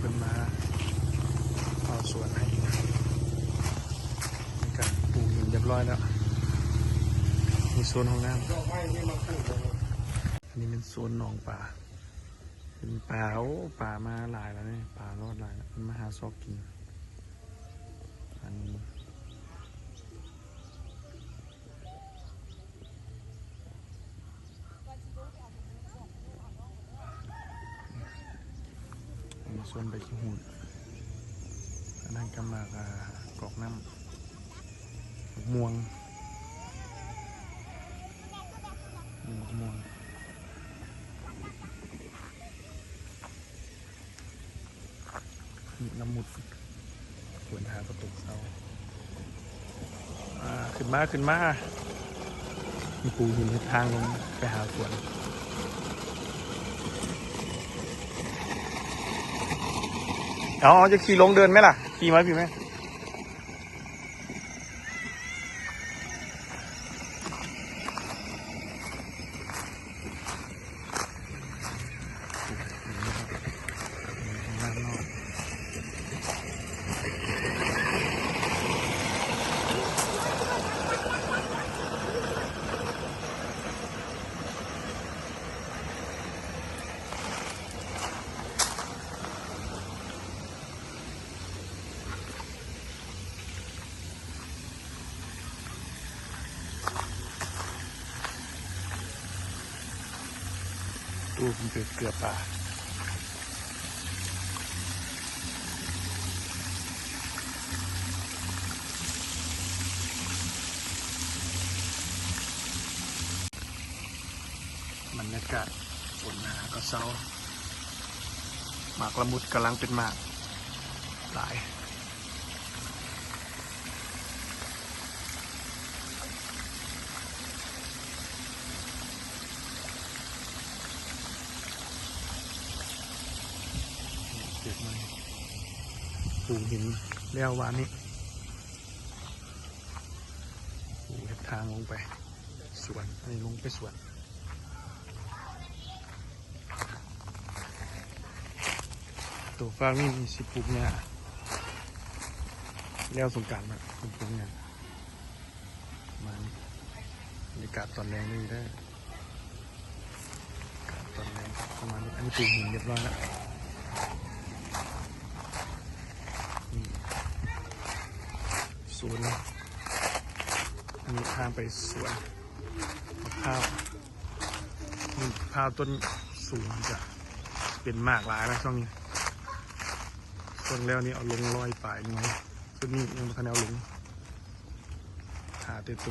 เป็นมาเอาสวนให้มีการปลูกหินเรียบร้อยแล้วมีโซนห้องน้ำอันนี้เป็นโซนหนองป่าเป็นป่าป่ามาหลายแล้วเนี่ยป่ารอดหลายแล้วมันมาหาซอกกินอันนี้ส่วนใบขี้หูดอันนั้นก็มากรอกน้ำม่วงม่วงน้ำมุดขวนหาประตูเสาขึ้นมามีปูหินทางลงไปหาขวนจะขี่ลงเดินไหมล่ะขี่ไหมพี่ไหมตู้เป็นเกลือป่าบรรยากาศฝนมาก็เศร้าหมากละมุดกำลังเป็นหมากหลายเก็บมาปูหินเลี้ยววานี้ปูเห็ดทางลงไปสวนนี่ลงไปสวนตัวฟางนี่มีสิปลูกเนี่ยเลี้ยวสงกรานต์มาปลูกเนี่ยมันบรรยากาศตอนแรงนี่ได้ตอนแรงประมาณนี้อันนี้ปลูกหินเรียบร้อยแล้วสวนอันนี้ทางไปสวนมะพร้าวนี่มะพร้าวต้นสูงจะเป็นมากหลายนะช่วงนี้ช่วงแล้วนี่เอาลงลอยปลายหน่อยต้นนี้ยังไม่ทันเอาลงหาเตโต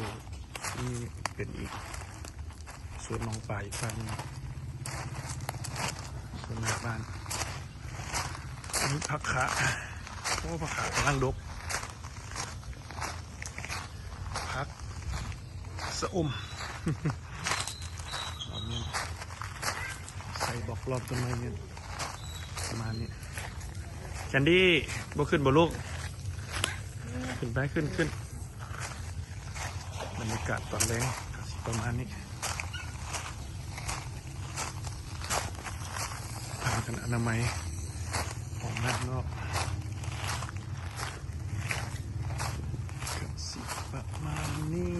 นี่เป็นอีกสวนมองปลายอีกฝั่งสวนหน้าบ้านอันนี้ผักขาโอ้ผักขากำลังดกพักสะอม ใส่บอกรอบต้นไม้เนี่ยประมาณนี้แคนดี้บ่ขึ้นบ่ลูกขึ้นไปขึ้นบรรยากาศตอนแรงประมาณนี้ทางกันอนามัยของด้านนอกประมาณนี้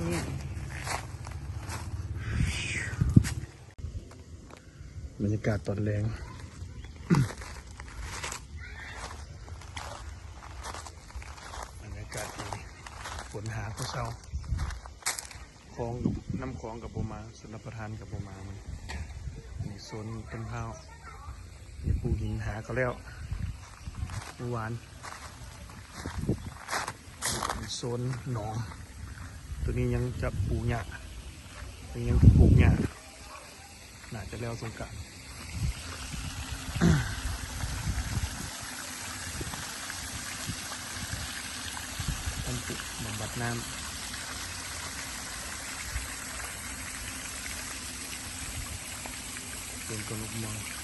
บรรยากาศตอนแรงบรรยากาศดีฝนหาก็เศร้าคลองกับน้ำคลองกับโบมาสนประทานกับโบมามันนี่โซนต้นข้าวนี่ปูหินหาก็แล้วเมื่อวานโซนหนองตัวนี้ยังจะปลูกหญ้ายังปลูกหญ้าน่าจะแล้วสงกรานต์ทำจุดบำบัดน้ำเป็นต้นมะม่วง